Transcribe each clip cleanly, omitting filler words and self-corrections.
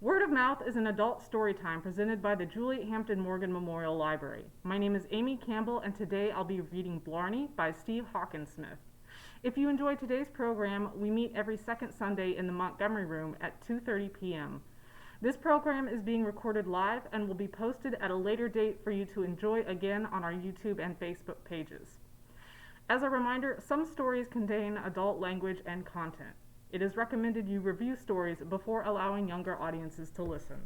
Word of Mouth is an adult story time presented by the Juliet Hampton Morgan Memorial Library. My name is Amy Campbell, and today I'll be reading Blarney by Steve Hawkinsmith. If you enjoyed today's program, we meet every second Sunday in the Montgomery Room at 2:30 p.m. This program is being recorded live and will be posted at a later date for you to enjoy again on our YouTube and Facebook pages. As a reminder, some stories contain adult language and content. It is recommended you review stories before allowing younger audiences to listen.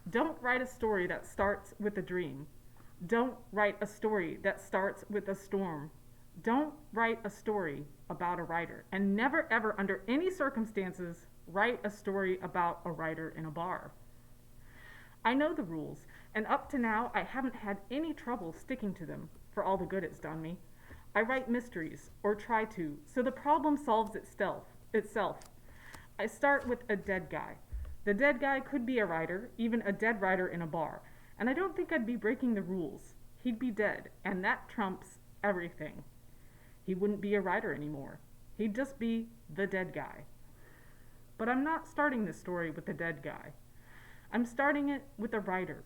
Don't write a story that starts with a dream. Don't write a story that starts with a storm. Don't write a story about a writer. And never ever, under any circumstances, write a story about a writer in a bar. I know the rules, and up to now I haven't had any trouble sticking to them, for all the good it's done me. I write mysteries, or try to, so the problem solves itself. I start with a dead guy. The dead guy could be a writer, even a dead writer in a bar, and I don't think I'd be breaking the rules. He'd be dead, and that trumps everything. He wouldn't be a writer anymore. He'd just be the dead guy. But I'm not starting this story with the dead guy. I'm starting it with a writer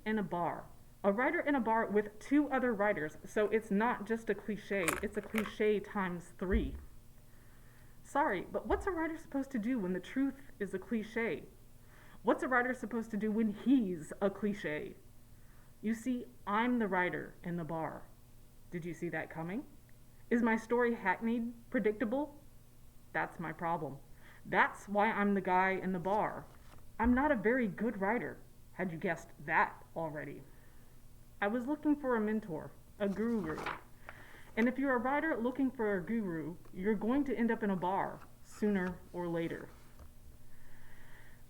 in a bar. A writer in a bar with two other writers, so it's not just a cliche, it's a cliche times 3. Sorry, but what's a writer supposed to do when the truth is a cliche? What's a writer supposed to do when he's a cliche? You see, I'm the writer in the bar. Did you see that coming? Is my story hackneyed, predictable? That's my problem. That's why I'm the guy in the bar. I'm not a very good writer. Had you guessed that already? I was looking for a mentor, a guru. And if you're a writer looking for a guru, you're going to end up in a bar, sooner or later.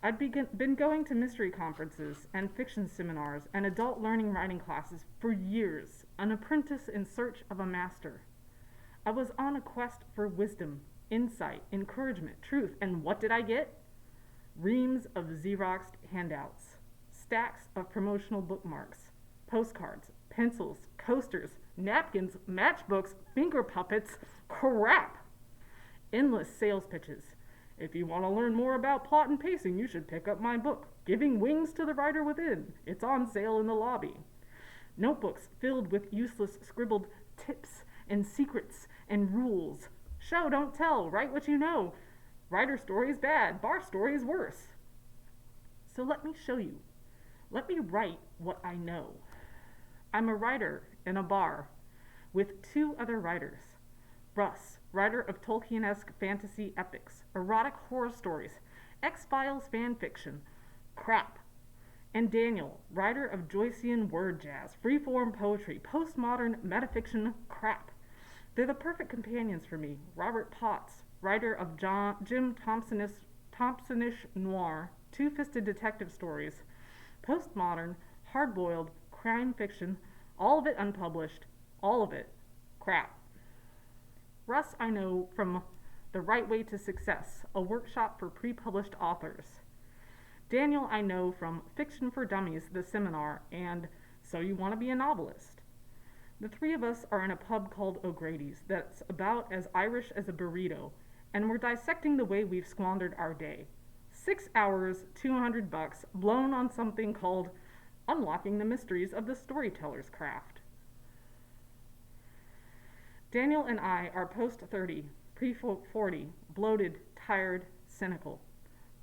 I'd been going to mystery conferences and fiction seminars and adult learning writing classes for years, an apprentice in search of a master. I was on a quest for wisdom, insight, encouragement, truth, and what did I get? Reams of Xeroxed handouts, stacks of promotional bookmarks, postcards, pencils, coasters, napkins, matchbooks, finger puppets, crap! Endless sales pitches. If you want to learn more about plot and pacing, you should pick up my book, Giving Wings to the Writer Within. It's on sale in the lobby. Notebooks filled with useless scribbled tips and secrets and rules. Show, don't tell, write what you know. Writer story is bad, bar story is worse. So let me show you. Let me write what I know. I'm a writer in a bar with two other writers. Russ, writer of Tolkien-esque fantasy epics, erotic horror stories, X-Files fan fiction, crap. And Daniel, writer of Joycean word jazz, freeform poetry, postmodern metafiction, crap. They're the perfect companions for me. Robert Potts, writer of Jim Thompsonish noir, two-fisted detective stories, postmodern, hard-boiled, crime fiction, all of it unpublished, all of it crap. Russ I know from The Right Way to Success, a workshop for pre-published authors. Daniel I know from Fiction for Dummies, the seminar, and So You Want to Be a Novelist. The three of us are in a pub called O'Grady's that's about as Irish as a burrito, and we're dissecting the way we've squandered our day. 6 hours, $200, blown on something called Unlocking the Mysteries of the Storyteller's Craft. Daniel and I are post-30, pre-40, bloated, tired, cynical.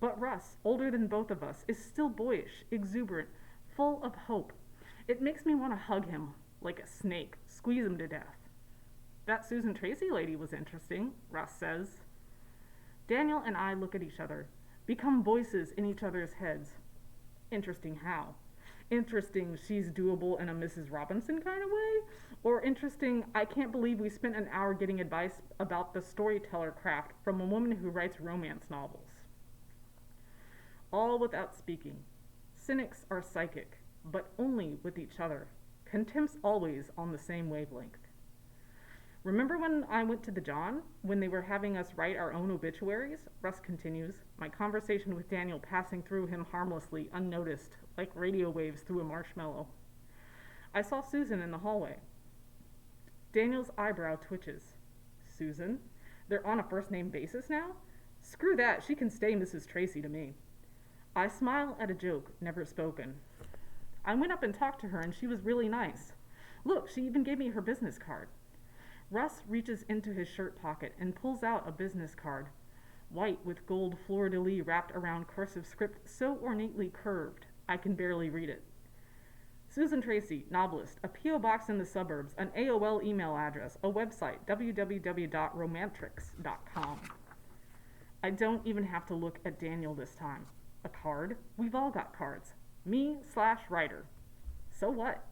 But Russ, older than both of us, is still boyish, exuberant, full of hope. It makes me want to hug him like a snake, squeeze him to death. That Susan Tracy lady was interesting, Russ says. Daniel and I look at each other, become voices in each other's heads. Interesting how? Interesting she's doable in a Mrs. Robinson kind of way? Or interesting, I can't believe we spent an hour getting advice about the storyteller craft from a woman who writes romance novels. All without speaking. Cynics are psychic, but only with each other. Contempt's always on the same wavelength. Remember when I went to the John, when they were having us write our own obituaries? Russ continues, my conversation with Daniel passing through him harmlessly, unnoticed, like radio waves through a marshmallow. I saw Susan in the hallway. Daniel's eyebrow twitches. Susan? They're on a first-name basis now? Screw that, she can stay Mrs. Tracy to me. I smile at a joke never spoken. I went up and talked to her, and she was really nice. Look, she even gave me her business card. Russ reaches into his shirt pocket and pulls out a business card, white with gold fleur-de-lis wrapped around cursive script so ornately curved I can barely read it. Susan Tracy, novelist, a P.O. box in the suburbs, an AOL email address, a website, www.romantrix.com. I don't even have to look at Daniel this time. A card? We've all got cards. Me/writer. So what?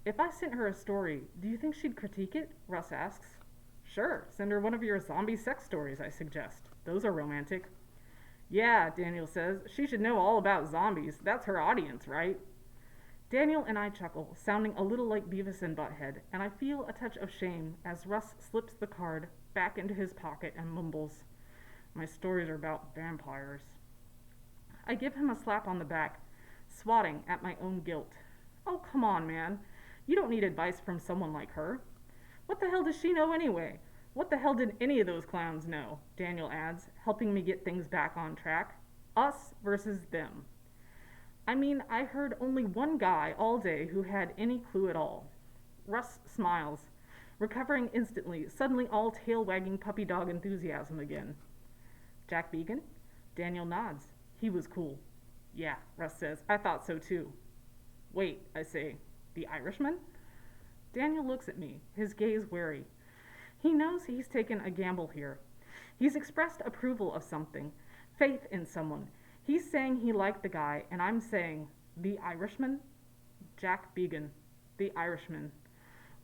If I sent her a story, do you think she'd critique it? Russ asks. Sure, send her one of your zombie sex stories, I suggest. Those are romantic. Yeah, Daniel says, she should know all about zombies. That's her audience, right? Daniel and I chuckle, sounding a little like Beavis and Butthead, and I feel a touch of shame as Russ slips the card back into his pocket and mumbles, my stories are about vampires. I give him a slap on the back, swatting at my own guilt. Oh, come on, man. You don't need advice from someone like her. What the hell does she know anyway? What the hell did any of those clowns know? Daniel adds, helping me get things back on track. Us versus them. I mean, I heard only one guy all day who had any clue at all. Russ smiles, recovering instantly, suddenly all tail-wagging puppy dog enthusiasm again. Jack Beaghan? Daniel nods. He was cool. Yeah, Russ says. I thought so too. Wait, I say. The Irishman? Daniel looks at me, his gaze wary. He knows he's taken a gamble here. He's expressed approval of something, faith in someone. He's saying he liked the guy, and I'm saying, the Irishman? Jack Beaghan, the Irishman.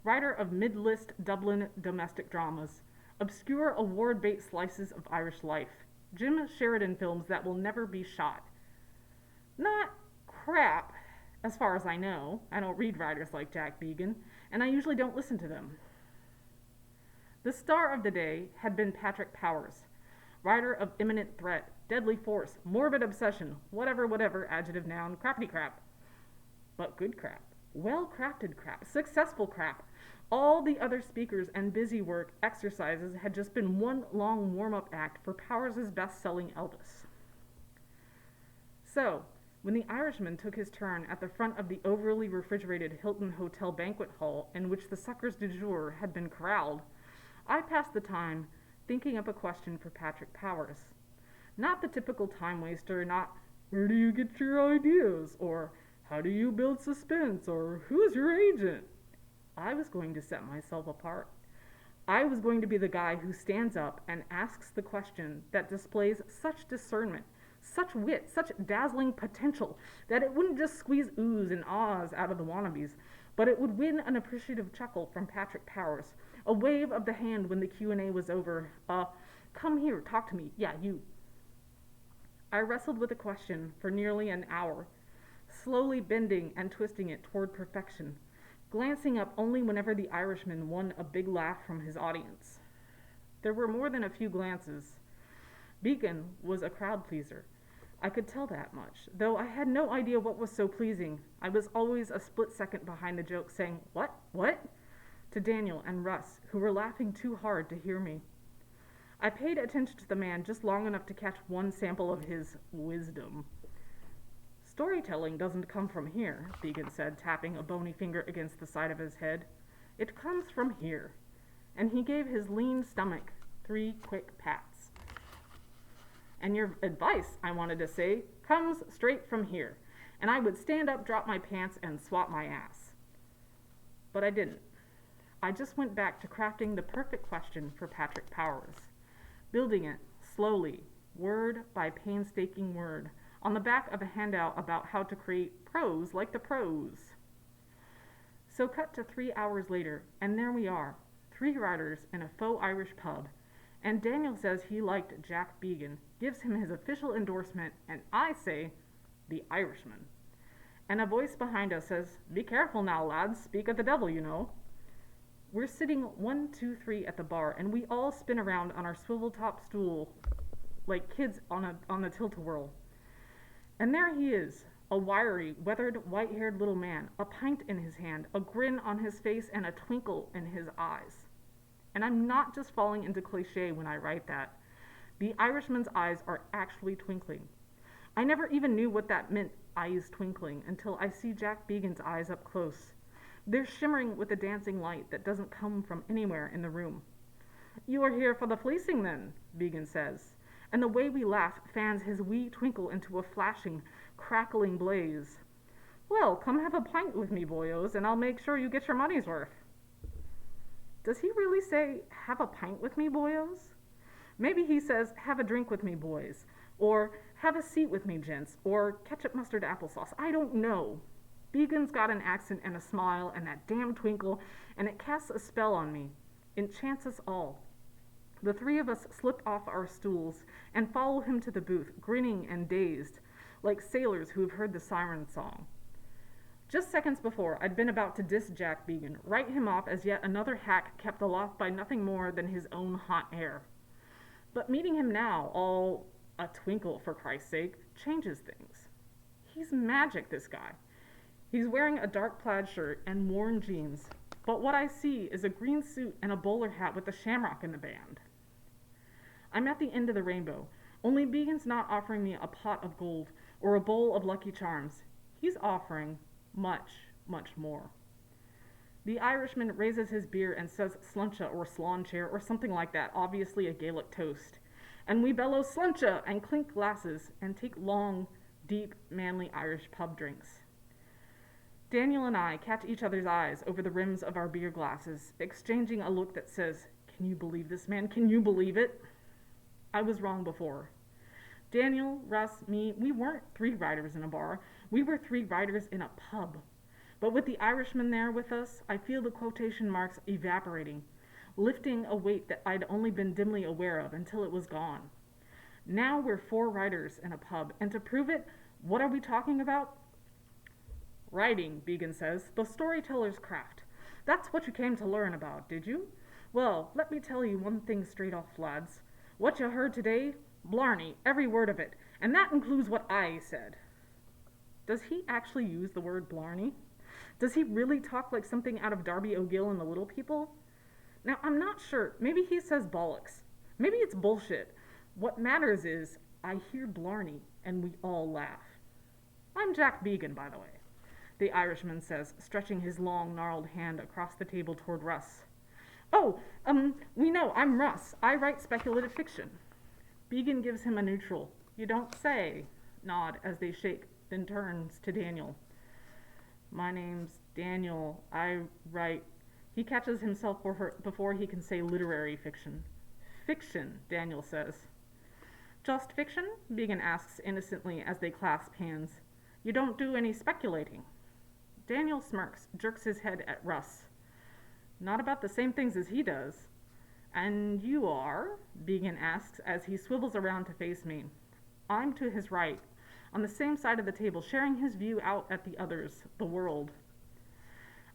Writer of mid-list Dublin domestic dramas, obscure award-bait slices of Irish life, Jim Sheridan films that will never be shot. Not crap, as far as I know. I don't read writers like Jack Beaghan, and I usually don't listen to them. The star of the day had been Patrick Powers, writer of Imminent Threat, Deadly Force, Morbid Obsession, whatever, adjective, noun, crappity crap. But good crap, well-crafted crap, successful crap. All the other speakers and busy work exercises had just been one long warm-up act for Powers' best-selling Elvis. So, when the Irishman took his turn at the front of the overly refrigerated Hilton Hotel banquet hall in which the suckers du jour had been corralled, I passed the time thinking up a question for Patrick Powers. Not the typical time waster, not, where do you get your ideas, or how do you build suspense, or who's your agent? I was going to set myself apart. I was going to be the guy who stands up and asks the question that displays such discernment, such wit, such dazzling potential, that it wouldn't just squeeze oohs and ahs out of the wannabes, but it would win an appreciative chuckle from Patrick Powers, a wave of the hand when the Q&A was over, come here, talk to me, yeah, you. I wrestled with the question for nearly an hour, slowly bending and twisting it toward perfection, glancing up only whenever the Irishman won a big laugh from his audience. There were more than a few glances. Beaghan was a crowd pleaser. I could tell that much, though I had no idea what was so pleasing. I was always a split second behind the joke saying, what, to Daniel and Russ, who were laughing too hard to hear me. I paid attention to the man just long enough to catch one sample of his wisdom. Storytelling doesn't come from here, Beaghan said, tapping a bony finger against the side of his head. It comes from here. And he gave his lean stomach 3 quick pats. And your advice, I wanted to say, comes straight from here. And I would stand up, drop my pants, and swap my ass. But I didn't. I just went back to crafting the perfect question for Patrick Powers, building it slowly, word by painstaking word, on the back of a handout about how to create prose like the pros. So cut to 3 hours later, and there we are, 3 writers in a faux Irish pub, and Daniel says he liked Jack Beaghan, gives him his official endorsement, and I say, the Irishman. And a voice behind us says, be careful now, lads, speak of the devil, you know. We're sitting 1, 2, 3 at the bar, and we all spin around on our swivel-top stool like kids on the tilt-a-whirl. And there he is, a wiry, weathered, white-haired little man, a pint in his hand, a grin on his face, and a twinkle in his eyes. And I'm not just falling into cliché when I write that. The Irishman's eyes are actually twinkling. I never even knew what that meant, eyes twinkling, until I see Jack Beaghan's eyes up close. They're shimmering with a dancing light that doesn't come from anywhere in the room. "You are here for the fleecing, then," Beaghan says, and the way we laugh fans his wee twinkle into a flashing, crackling blaze. "Well, come have a pint with me, boyos, and I'll make sure you get your money's worth." Does he really say, "Have a pint with me, boyos"? Maybe he says, "Have a drink with me, boys," or "Have a seat with me, gents," or "Ketchup, mustard, applesauce." I don't know. Beaghan's got an accent and a smile and that damn twinkle, and it casts a spell on me. Enchants us all. The three of us slip off our stools and follow him to the booth, grinning and dazed, like sailors who have heard the siren song. Just seconds before, I'd been about to diss Jack Beaghan, write him off as yet another hack kept aloft by nothing more than his own hot air. But meeting him now, all a twinkle for Christ's sake, changes things. He's magic, this guy. He's wearing a dark plaid shirt and worn jeans, but what I see is a green suit and a bowler hat with a shamrock in the band. I'm at the end of the rainbow, only Beaghan's not offering me a pot of gold or a bowl of Lucky Charms. He's offering much, much more. The Irishman raises his beer and says sluncha or slanchair or something like that, obviously a Gaelic toast. And we bellow sluncha and clink glasses and take long, deep, manly Irish pub drinks. Daniel and I catch each other's eyes over the rims of our beer glasses, exchanging a look that says, "Can you believe this, man? Can you believe it?" I was wrong before. Daniel, Russ, me, we weren't three writers in a bar. We were three writers in a pub. But with the Irishman there with us, I feel the quotation marks evaporating, lifting a weight that I'd only been dimly aware of until it was gone. Now we're four writers in a pub, and to prove it, what are we talking about? "Writing," Beaghan says, "the storyteller's craft. That's what you came to learn about, did you? Well, let me tell you one thing straight off, lads. What you heard today, Blarney, every word of it, and that includes what I said." Does he actually use the word Blarney? Does he really talk like something out of Darby O'Gill and the Little People? Now, I'm not sure. Maybe he says bollocks. Maybe it's bullshit. What matters is I hear Blarney, and we all laugh. "I'm Jack Beaghan, by the way," the Irishman says, stretching his long, gnarled hand across the table toward Russ. "Oh, we know, I'm Russ. I write speculative fiction." Beaghan gives him a neutral, "You don't say," nod as they shake, then turns to Daniel. "My name's Daniel. I write..." He catches himself before he can say literary fiction. "Fiction," Daniel says. "Just fiction?" Beaghan asks innocently as they clasp hands. "You don't do any speculating?" Daniel smirks, jerks his head at Russ. "Not about the same things as he does." "And you are?" Beaghan asks as he swivels around to face me. I'm to his right, on the same side of the table, sharing his view out at the others, the world.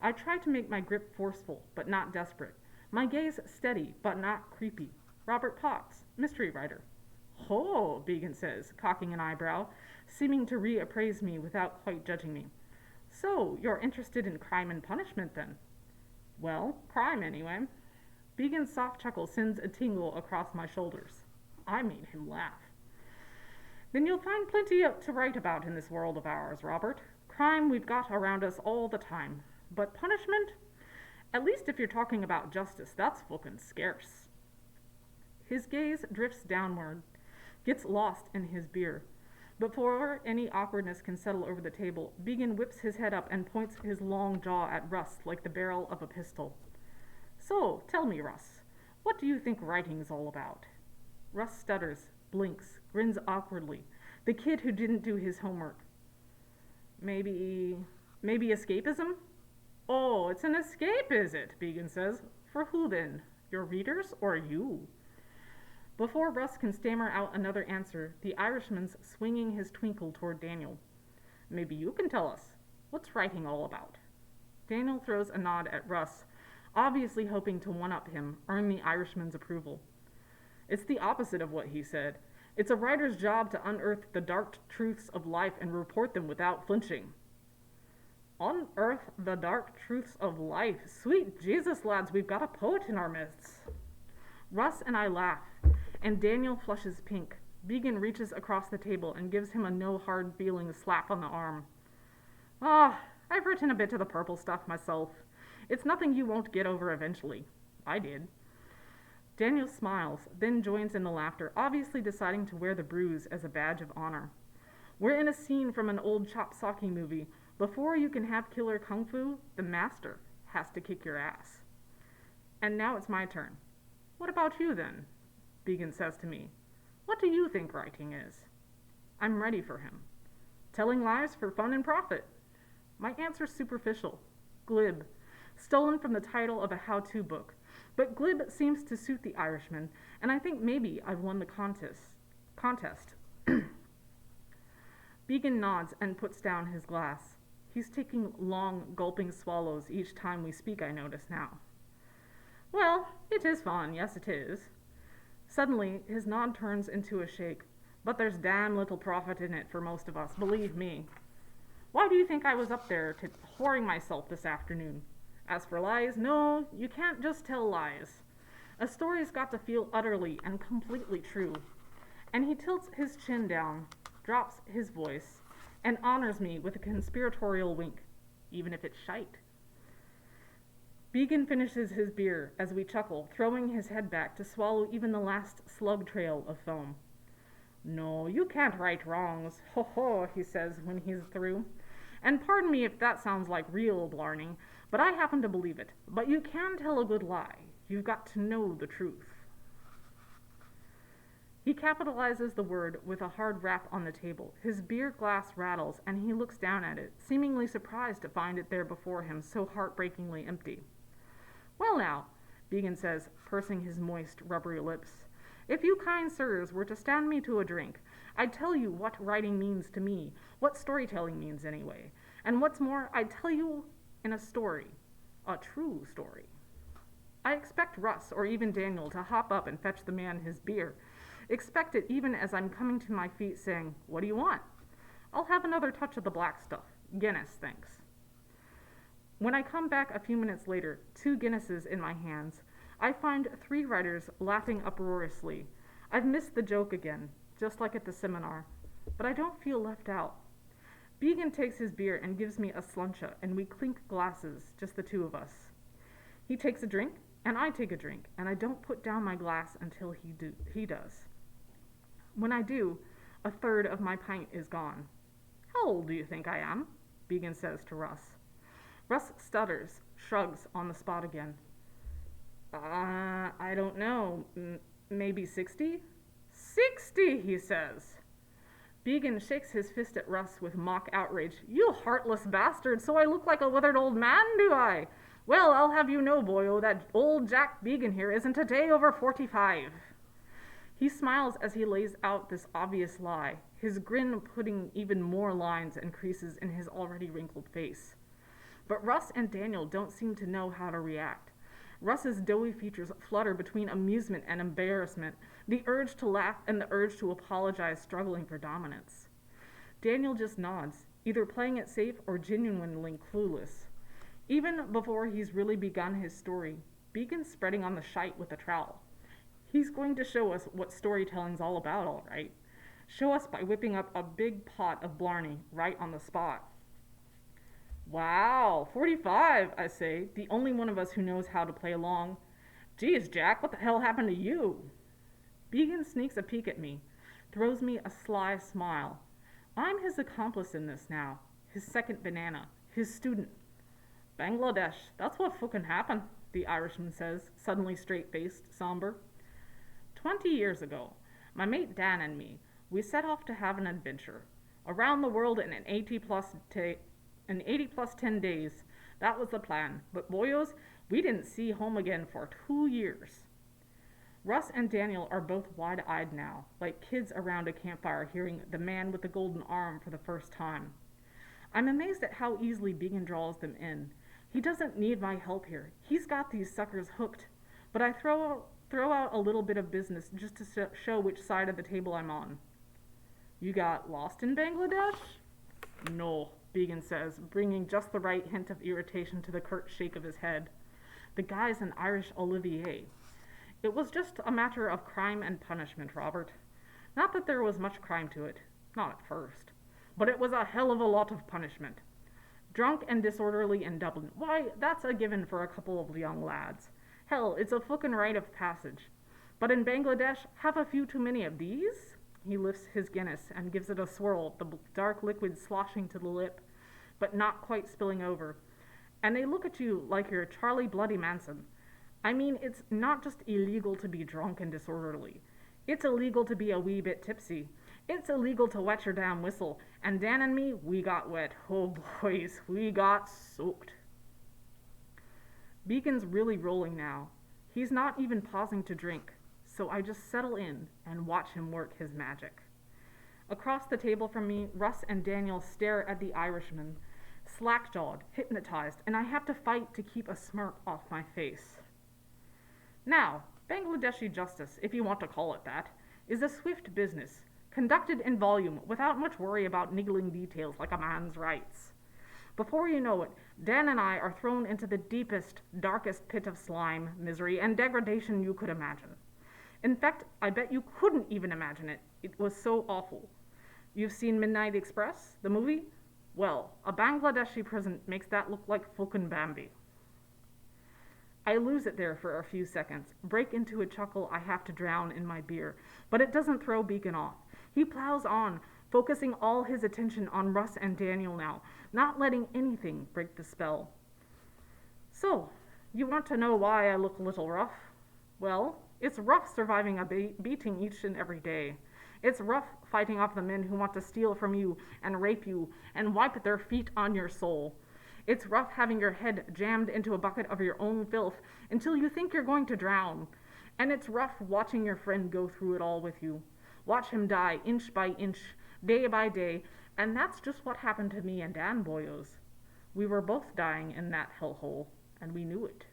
I try to make my grip forceful, but not desperate. My gaze steady, but not creepy. Robert Potts, mystery writer. "Ho," Beaghan says, cocking an eyebrow, seeming to reappraise me without quite judging me. "So, you're interested in crime and punishment, then?" "Well, crime, anyway." Beaghan's soft chuckle sends a tingle across my shoulders. I made him laugh. "Then you'll find plenty to write about in this world of ours, Robert. Crime we've got around us all the time. But punishment? At least if you're talking about justice, that's fucking scarce." His gaze drifts downward, gets lost in his beer. Before any awkwardness can settle over the table, Beaghan whips his head up and points his long jaw at Russ like the barrel of a pistol. "So, tell me, Russ, what do you think writing's all about?" Russ stutters, blinks, grins awkwardly, the kid who didn't do his homework. Maybe escapism?" "Oh, it's an escape, is it?" Beaghan says. "For who then? Your readers or you?" Before Russ can stammer out another answer, the Irishman's swinging his twinkle toward Daniel. "Maybe you can tell us. What's writing all about?" Daniel throws a nod at Russ, obviously hoping to one-up him, earn the Irishman's approval. "It's the opposite of what he said. It's a writer's job to unearth the dark truths of life and report them without flinching." "Unearth the dark truths of life? Sweet Jesus, lads, we've got a poet in our midst." Russ and I laugh, and Daniel flushes pink. Beaghan reaches across the table and gives him a no hard feelings slap on the arm. Ah, I've written a bit of the purple stuff myself. It's nothing you won't get over eventually. I did. Daniel smiles, then joins in the laughter, obviously deciding to wear the bruise as a badge of honor. We're in a scene from an old chop-socky movie. Before you can have killer kung fu, the master has to kick your ass. And now it's my turn. What about you then? Beaghan says to me. What do you think writing is? I'm ready for him. Telling lies for fun and profit. My answer's superficial, glib, stolen from the title of a how-to book. But glib seems to suit the Irishman, and I think maybe I've won the contest. Beaghan nods and puts down his glass. He's taking long, gulping swallows each time we speak, I notice now. Well, it is fun, yes it is. Suddenly, his nod turns into a shake. But there's damn little profit in it for most of us, believe me. Why do you think I was up there whoring myself this afternoon? As for lies, no, you can't just tell lies. A story's got to feel utterly and completely true. And he tilts his chin down, drops his voice, and honors me with a conspiratorial wink, even if it's shite. Beaghan finishes his beer as we chuckle, throwing his head back to swallow even the last slug trail of foam. No, you can't right wrongs, ho, he says when he's through. And pardon me if that sounds like real Blarney, but I happen to believe it. But you can tell a good lie. You've got to know the truth. He capitalizes the word with a hard rap on the table. His beer glass rattles, and he looks down at it, seemingly surprised to find it there before him, so heartbreakingly empty. Well now, Beaghan says, pursing his moist, rubbery lips, if you kind sirs were to stand me to a drink, I'd tell you what writing means to me, what storytelling means anyway. And what's more, I'd tell you in a story, a true story. I expect Russ or even Daniel to hop up and fetch the man his beer. Expect it even as I'm coming to my feet saying, what do you want? I'll have another touch of the black stuff. Guinness, thanks. When I come back a few minutes later, 2 Guinnesses in my hands, I find 3 writers laughing uproariously. I've missed the joke again, just like at the seminar, but I don't feel left out. Beaghan takes his beer and gives me a sluncha, and we clink glasses, just the 2 of us. He takes a drink, and I take a drink, and I don't put down my glass until he does. When I do, a third of my pint is gone. How old do you think I am? Beaghan says to Russ. Russ stutters, shrugs on the spot again. I don't know, maybe 60? 60, he says. Beaghan shakes his fist at Russ with mock outrage. You heartless bastard, so I look like a withered old man, do I? Well, I'll have you know, boyo, that old Jack Beaghan here isn't a day over 45. He smiles as he lays out this obvious lie, his grin putting even more lines and creases in his already wrinkled face. But Russ and Daniel don't seem to know how to react. Russ's doughy features flutter between amusement and embarrassment, the urge to laugh and the urge to apologize struggling for dominance. Daniel just nods, either playing it safe or genuinely clueless. Even before he's really begun his story, Beaghan's spreading on the shite with a trowel. He's going to show us what storytelling's all about, all right. Show us by whipping up a big pot of Blarney right on the spot. Wow, 45, I say, the only one of us who knows how to play along. Geez, Jack, what the hell happened to you? Beaghan sneaks a peek at me, throws me a sly smile. I'm his accomplice in this now, his second banana, his student. Bangladesh, that's what fucking happened, the Irishman says, suddenly straight-faced, somber. 20 years ago, my mate Dan and me, we set off to have an adventure. Around the world in an 80 plus 10 days. That was the plan. But boyos, we didn't see home again for 2 years. Russ and Daniel are both wide-eyed now, like kids around a campfire hearing The Man with the Golden Arm for the first time. I'm amazed at how easily Beaghan draws them in. He doesn't need my help here. He's got these suckers hooked. But I throw out a little bit of business just to show which side of the table I'm on. You got lost in Bangladesh? No, Beaghan says, bringing just the right hint of irritation to the curt shake of his head. The guy's an Irish Olivier. It was just a matter of crime and punishment, Robert. Not that there was much crime to it, not at first. But it was a hell of a lot of punishment. Drunk and disorderly in Dublin, why, that's a given for a couple of young lads. Hell, it's a fucking rite of passage. But in Bangladesh, have a few too many of these? He lifts his Guinness and gives it a swirl, the dark liquid sloshing to the lip, but not quite spilling over. And they look at you like you're Charlie Bloody Manson. I mean, it's not just illegal to be drunk and disorderly. It's illegal to be a wee bit tipsy. It's illegal to wet your damn whistle. And Dan and me, we got wet. Oh boys, we got soaked. Beaghan's really rolling now. He's not even pausing to drink, so I just settle in and watch him work his magic. Across the table from me, Russ and Daniel stare at the Irishman, slack-jawed, hypnotized, and I have to fight to keep a smirk off my face. Now, Bangladeshi justice, if you want to call it that, is a swift business, conducted in volume without much worry about niggling details like a man's rights. Before you know it, Dan and I are thrown into the deepest, darkest pit of slime, misery, and degradation you could imagine. In fact, I bet you couldn't even imagine it. It was so awful. You've seen Midnight Express, the movie? Well, a Bangladeshi prison makes that look like fucking Bambi. I lose it there for a few seconds, break into a chuckle I have to drown in my beer, but it doesn't throw Beaghan off. He plows on, focusing all his attention on Russ and Daniel now, not letting anything break the spell. So, you want to know why I look a little rough? Well, it's rough surviving a beating each and every day. It's rough fighting off the men who want to steal from you and rape you and wipe their feet on your soul. It's rough having your head jammed into a bucket of your own filth until you think you're going to drown. And it's rough watching your friend go through it all with you. Watch him die inch by inch, day by day, and that's just what happened to me and Dan boyos. We were both dying in that hellhole, and we knew it.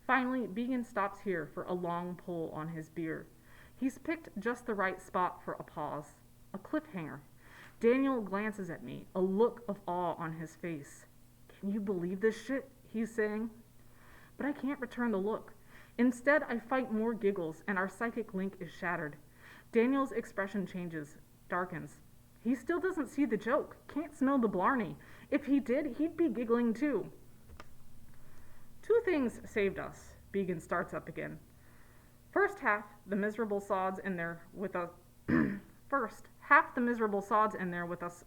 Finally, Beaghan stops here for a long pull on his beer. He's picked just the right spot for a pause, a cliffhanger. Daniel glances at me, a look of awe on his face. Can you believe this shit? He's saying. But I can't return the look. Instead, I fight more giggles, and our psychic link is shattered. Daniel's expression changes, darkens. He still doesn't see the joke, can't smell the Blarney. If he did, he'd be giggling too. Two things saved us, Beaghan starts up again. First, half the miserable sods in there with us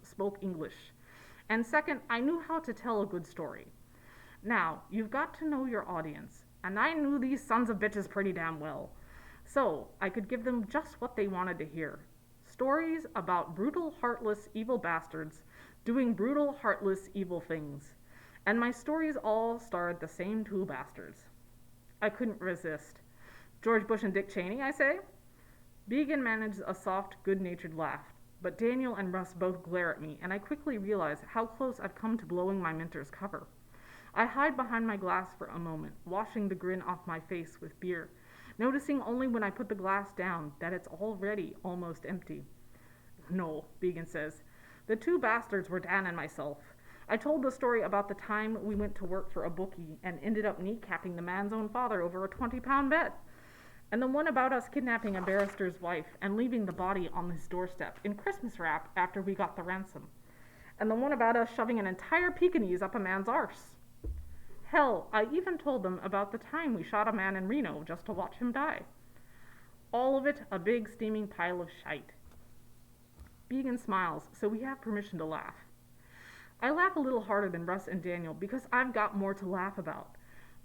spoke English. And second, I knew how to tell a good story. Now, you've got to know your audience, and I knew these sons of bitches pretty damn well. So, I could give them just what they wanted to hear. Stories about brutal, heartless, evil bastards doing brutal, heartless, evil things. And my stories all starred the same two bastards. I couldn't resist. George Bush and Dick Cheney, I say? Beaghan manages a soft, good-natured laugh, but Daniel and Russ both glare at me, and I quickly realize how close I've come to blowing my mentor's cover. I hide behind my glass for a moment, washing the grin off my face with beer, noticing only when I put the glass down that it's already almost empty. No, Beaghan says. The two bastards were Dan and myself. I told the story about the time we went to work for a bookie and ended up kneecapping the man's own father over a 20-pound bet. And the one about us kidnapping a barrister's wife and leaving the body on his doorstep in Christmas wrap after we got the ransom. And the one about us shoving an entire Pekingese up a man's arse. Hell, I even told them about the time we shot a man in Reno just to watch him die. All of it a big steaming pile of shite. Beaghan smiles, so we have permission to laugh. I laugh a little harder than Russ and Daniel because I've got more to laugh about.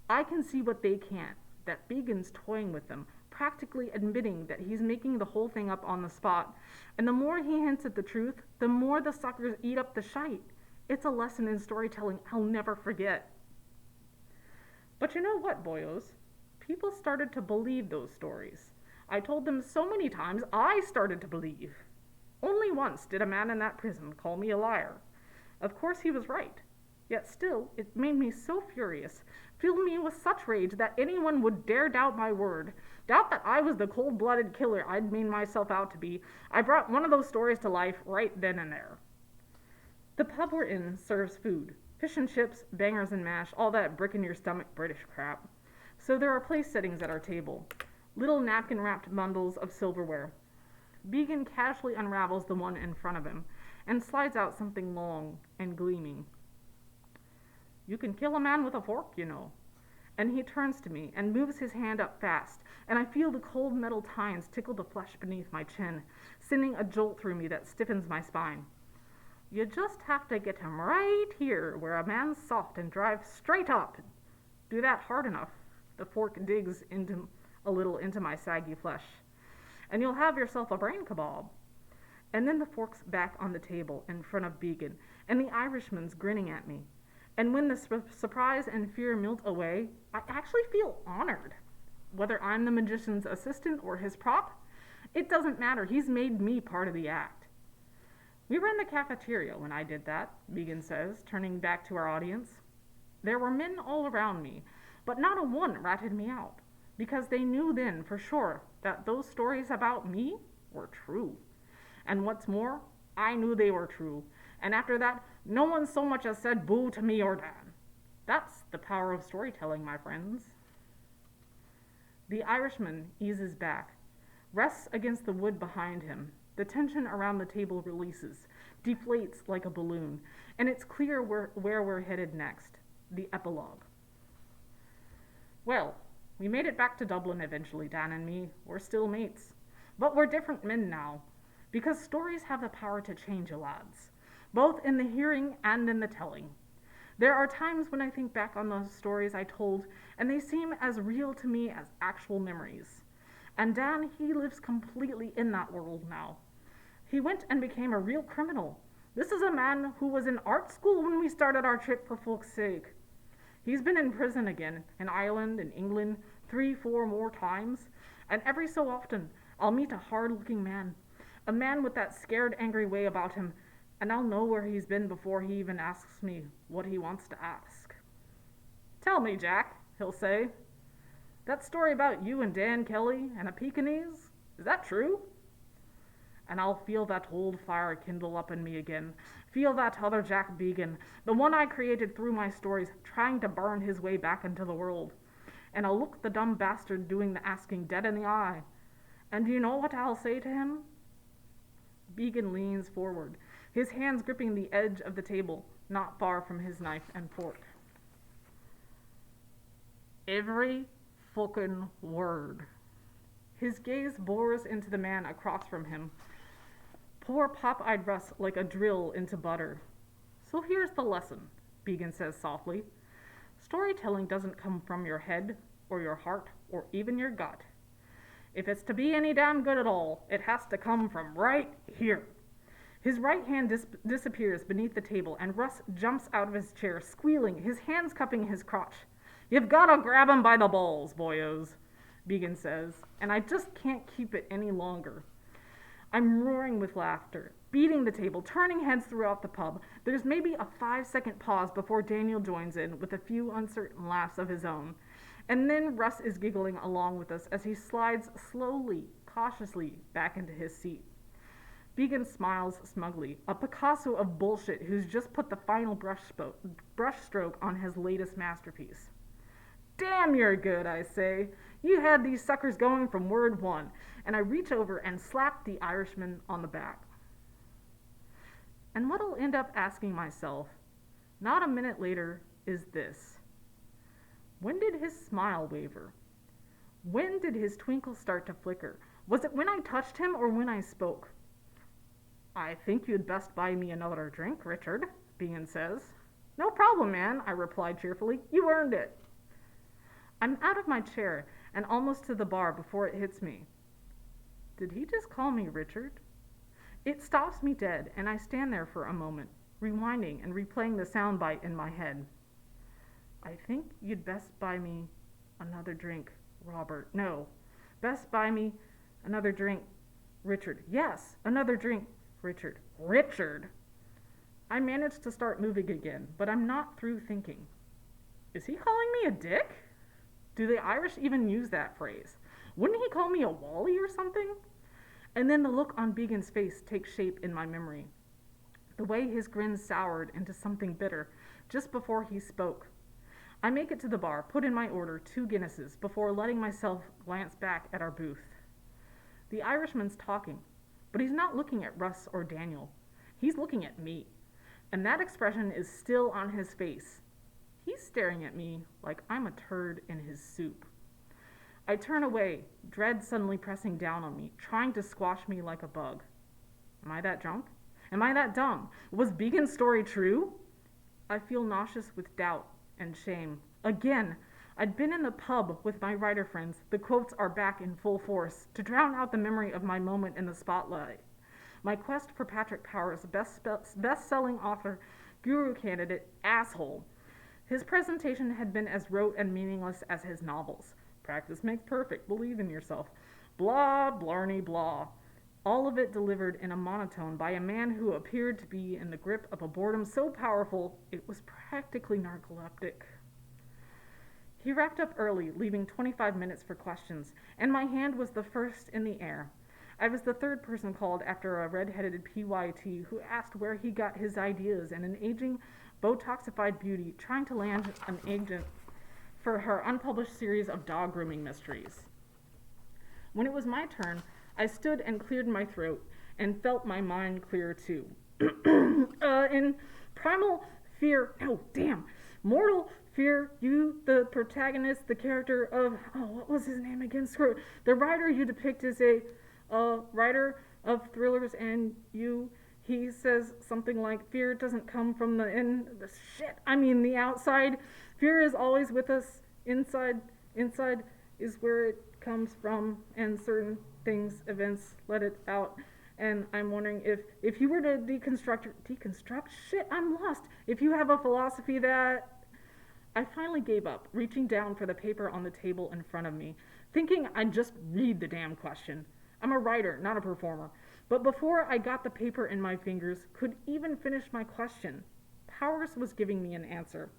I can see what they can't, that Beaghan's toying with them, practically admitting that he's making the whole thing up on the spot, and the more he hints at the truth, the more the suckers eat up the shite. It's a lesson in storytelling I'll never forget. But you know what, boyos? People started to believe those stories. I told them so many times I started to believe. Only once did a man in that prison call me a liar. Of course he was right. Yet still, it made me so furious, filled me with such rage that anyone would dare doubt my word, doubt that I was the cold-blooded killer I'd made myself out to be. I brought one of those stories to life right then and there. The pub we're in serves food. Fish and chips, bangers and mash, all that brick-in-your-stomach British crap. So there are place settings at our table, little napkin-wrapped bundles of silverware. Beaghan casually unravels the one in front of him and slides out something long and gleaming. You can kill a man with a fork, you know. And he turns to me and moves his hand up fast, and I feel the cold metal tines tickle the flesh beneath my chin, sending a jolt through me that stiffens my spine. You just have to get him right here, where a man's soft, and drive straight up. Do that hard enough. The fork digs a little into my saggy flesh, and you'll have yourself a brain kebab. And then the fork's back on the table in front of Beaghan, and the Irishman's grinning at me. And when the surprise and fear melt away, I actually feel honored. Whether I'm the magician's assistant or his prop, it doesn't matter. He's made me part of the act. We were in the cafeteria when I did that, Beaghan says, turning back to our audience. There were men all around me, but not a one ratted me out, because they knew then for sure that those stories about me were true. And what's more, I knew they were true. And after that, no one so much as said boo to me or Dan. That's the power of storytelling, my friends. The Irishman eases back, rests against the wood behind him. The tension around the table releases, deflates like a balloon, and it's clear where we're headed next, the epilogue. Well, we made it back to Dublin eventually, Dan and me. We're still mates. But we're different men now, because stories have the power to change you lads, both in the hearing and in the telling. There are times when I think back on those stories I told, and they seem as real to me as actual memories. And Dan, he lives completely in that world now. He went and became a real criminal. This is a man who was in art school when we started our trip, for fuck's sake. He's been in prison again, in Ireland, in England, 3-4 more times, and every so often I'll meet a hard-looking man, a man with that scared, angry way about him, and I'll know where he's been before he even asks me what he wants to ask. Tell me, Jack, he'll say, that story about you and Dan Kelly and a Pekingese, is that true? And I'll feel that old fire kindle up in me again, feel that other Jack Beaghan, the one I created through my stories, trying to burn his way back into the world. And I'll look the dumb bastard doing the asking dead in the eye. And do you know what I'll say to him? Beaghan leans forward, his hands gripping the edge of the table, not far from his knife and fork. Every fucking word. His gaze bores into the man across from him. Pour pop-eyed Russ like a drill into butter. So here's the lesson, Beaghan says softly. Storytelling doesn't come from your head, or your heart, or even your gut. If it's to be any damn good at all, it has to come from right here. His right hand disappears beneath the table, and Russ jumps out of his chair, squealing, his hands cupping his crotch. You've got to grab him by the balls, boyos, Beaghan says, and I just can't keep it any longer. I'm roaring with laughter, beating the table, turning heads throughout the pub. There's maybe a 5-second pause before Daniel joins in with a few uncertain laughs of his own. And then Russ is giggling along with us as he slides slowly, cautiously back into his seat. Beaghan smiles smugly, a Picasso of bullshit who's just put the final brushstroke on his latest masterpiece. Damn, you're good, I say. You had these suckers going from word one, and I reach over and slap the Irishman on the back. And what I'll end up asking myself, not a minute later, is this. When did his smile waver? When did his twinkle start to flicker? Was it when I touched him or when I spoke? I think you'd best buy me another drink, Richard, Beaghan says. No problem, man, I replied cheerfully. You earned it. I'm out of my chair and almost to the bar before it hits me. Did he just call me Richard? It stops me dead, and I stand there for a moment, rewinding and replaying the soundbite in my head. I think you'd best buy me another drink, Robert. No, best buy me another drink, Richard. Yes, another drink, Richard. Richard! I managed to start moving again, but I'm not through thinking. Is he calling me a dick? Do the Irish even use that phrase? Wouldn't he call me a Wally or something? And then the look on Beaghan's face takes shape in my memory. The way his grin soured into something bitter just before he spoke. I make it to the bar, put in my order, 2 Guinnesses, before letting myself glance back at our booth. The Irishman's talking, but he's not looking at Russ or Daniel. He's looking at me, and that expression is still on his face. He's staring at me like I'm a turd in his soup. I turn away, dread suddenly pressing down on me, trying to squash me like a bug. Am I that drunk? Am I that dumb? Was Beaghan's story true? I feel nauseous with doubt and shame. Again, I'd been in the pub with my writer friends. The quotes are back in full force to drown out the memory of my moment in the spotlight. My quest for Patrick Power's best-selling author, guru candidate, asshole. His presentation had been as rote and meaningless as his novels. Practice makes perfect, believe in yourself. Blah, Blarney, blah. All of it delivered in a monotone by a man who appeared to be in the grip of a boredom so powerful it was practically narcoleptic. He wrapped up early, leaving 25 minutes for questions, and my hand was the first in the air. I was the 3rd person called after a red-headed PYT who asked where he got his ideas and an aging, Botoxified beauty trying to land an agent for her unpublished series of dog grooming mysteries. When it was my turn, I stood and cleared my throat and felt my mind clear too. In primal fear, mortal fear, you, the protagonist, the character of, what was his name again? Screw it. The writer you depict is a writer of thrillers, and he says something like, fear doesn't come from the outside. Fear is always with us. Inside is where it comes from, and certain things, events, let it out. And I'm wondering if you were to deconstruct, I'm lost. If you have a philosophy that... I finally gave up, reaching down for the paper on the table in front of me, thinking I'd just read the damn question. I'm a writer, not a performer. But before I got the paper in my fingers, could even finish my question, Powers was giving me an answer.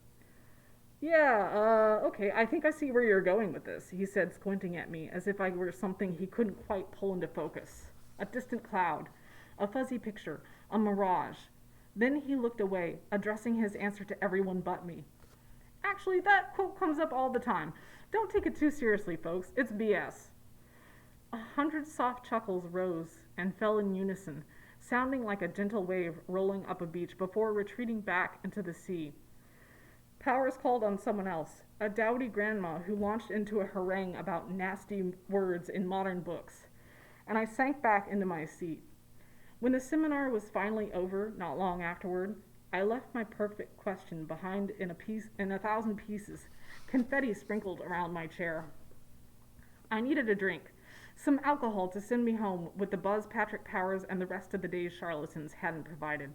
Okay, I think I see where you're going with this, he said, squinting at me as if I were something he couldn't quite pull into focus. A distant cloud, a fuzzy picture, a mirage. Then he looked away, addressing his answer to everyone but me. Actually, that quote comes up all the time. Don't take it too seriously, folks. It's BS. 100 soft chuckles rose and fell in unison, sounding like a gentle wave rolling up a beach before retreating back into the sea. Powers called on someone else, a dowdy grandma who launched into a harangue about nasty words in modern books, and I sank back into my seat. When the seminar was finally over, not long afterward, I left my perfect question behind in 1,000 pieces, confetti sprinkled around my chair. I needed a drink, some alcohol to send me home with the buzz Patrick Powers and the rest of the day's charlatans hadn't provided.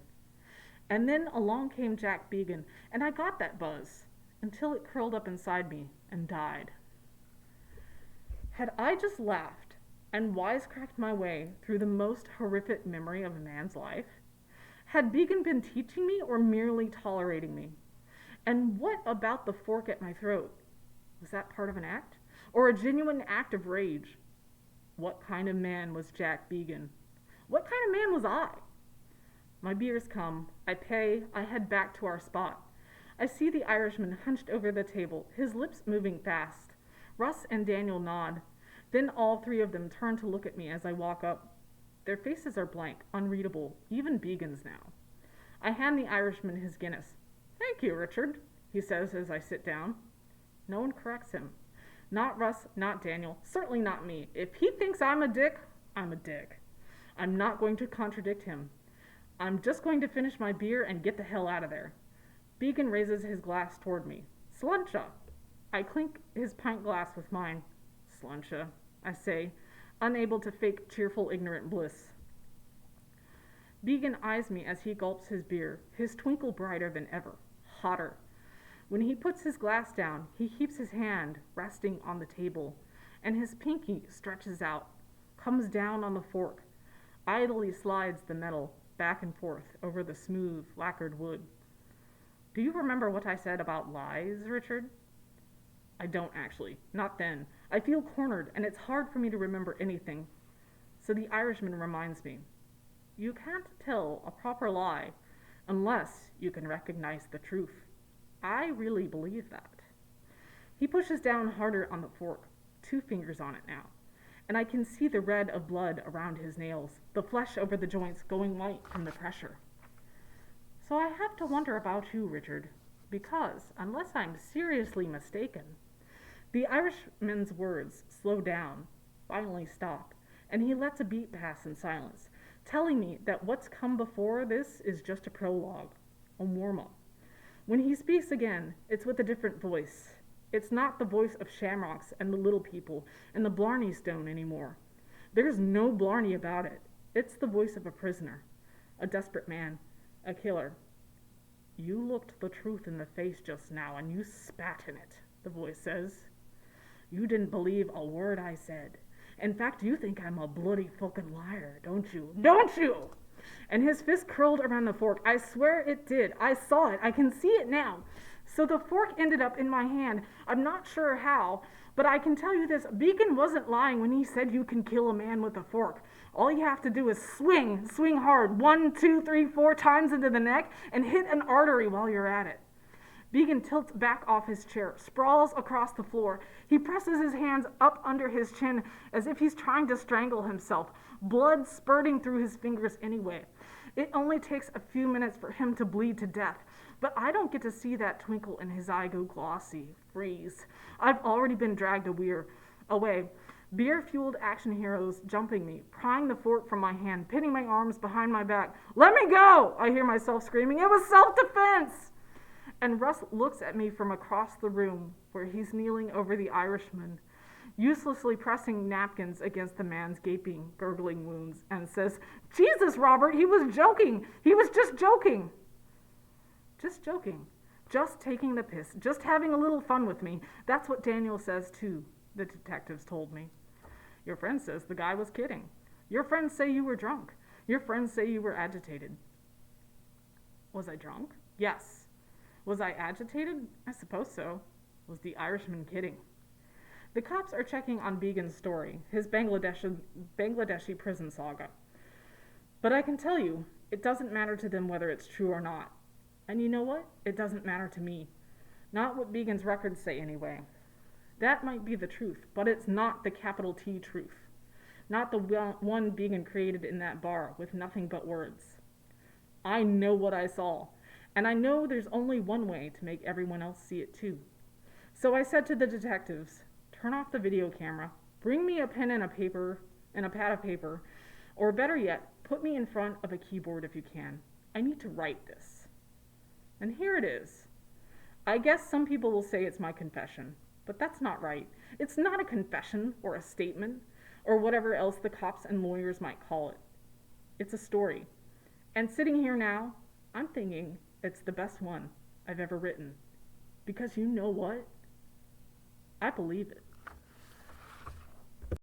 And then along came Jack Beaghan, and I got that buzz, until it curled up inside me and died. Had I just laughed and wisecracked my way through the most horrific memory of a man's life? Had Beaghan been teaching me or merely tolerating me? And what about the fork at my throat? Was that part of an act? Or a genuine act of rage? What kind of man was Jack Beaghan? What kind of man was I? My beers come. I pay. I head back to our spot. I see the Irishman hunched over the table, his lips moving fast. Russ and Daniel nod. Then all 3 of them turn to look at me as I walk up. Their faces are blank, unreadable, even Beaghan's now. I hand the Irishman his Guinness. Thank you, Richard, he says as I sit down. No one corrects him. Not Russ, not Daniel, certainly not me. If he thinks I'm a dick, I'm a dick. I'm not going to contradict him. I'm just going to finish my beer and get the hell out of there. Beaghan raises his glass toward me. Sluncha. I clink his pint glass with mine. Sluncha, I say, unable to fake cheerful, ignorant bliss. Beaghan eyes me as he gulps his beer, his twinkle brighter than ever, hotter. When he puts his glass down, he keeps his hand resting on the table, and his pinky stretches out, comes down on the fork, idly slides the metal back and forth over the smooth, lacquered wood. Do you remember what I said about lies, Richard? I don't actually. Not then. I feel cornered, and it's hard for me to remember anything. So the Irishman reminds me, you can't tell a proper lie unless you can recognize the truth. I really believe that. He pushes down harder on the fork, 2 fingers on it now, and I can see the red of blood around his nails, the flesh over the joints going white from the pressure. So I have to wonder about you, Richard, because, unless I'm seriously mistaken, the Irishman's words slow down, finally stop, and he lets a beat pass in silence, telling me that what's come before this is just a prologue, a warm-up. When he speaks again, it's with a different voice. It's not the voice of shamrocks and the little people and the Blarney stone anymore. There's no Blarney about it. It's the voice of a prisoner, a desperate man, a killer. You looked the truth in the face just now, and you spat in it, the voice says. You didn't believe a word I said. In fact, you think I'm a bloody fucking liar, don't you? Don't you? And his fist curled around the fork. I swear it did. I saw it. I can see it now. So the fork ended up in my hand. I'm not sure how, but I can tell you this. Beaghan wasn't lying when he said you can kill a man with a fork. All you have to do is swing hard, 1, 2, 3, 4 times into the neck, and hit an artery while you're at it. Beaghan tilts back off his chair, sprawls across the floor. He presses his hands up under his chin as if he's trying to strangle himself, blood spurting through his fingers anyway. It only takes a few minutes for him to bleed to death, but I don't get to see that twinkle in his eye go glossy, freeze. I've already been dragged away. Beer-fueled action heroes jumping me, prying the fork from my hand, pinning my arms behind my back. Let me go! I hear myself screaming. It was self-defense! And Russ looks at me from across the room where he's kneeling over the Irishman, uselessly pressing napkins against the man's gaping, gurgling wounds, and says, Jesus, Robert, he was joking. He was just joking. Just joking. Just taking the piss. Just having a little fun with me. That's what Daniel says, too, the detectives told me. Your friend says the guy was kidding. Your friends say you were drunk. Your friends say you were agitated. Was I drunk? Yes. Was I agitated? I suppose so. Was the Irishman kidding? The cops are checking on Beaghan's story, his Bangladeshi prison saga. But I can tell you, it doesn't matter to them whether it's true or not. And you know what? It doesn't matter to me. Not what Beaghan's records say anyway. That might be the truth, but it's not the capital T truth. Not the one Beaghan created in that bar with nothing but words. I know what I saw. And I know there's only one way to make everyone else see it too. So I said to the detectives, turn off the video camera, bring me a pen and a pad of paper, or better yet, put me in front of a keyboard if you can. I need to write this. And here it is. I guess some people will say it's my confession, but that's not right. It's not a confession or a statement or whatever else the cops and lawyers might call it. It's a story. And sitting here now, I'm thinking it's the best one I've ever written. Because you know what? I believe it.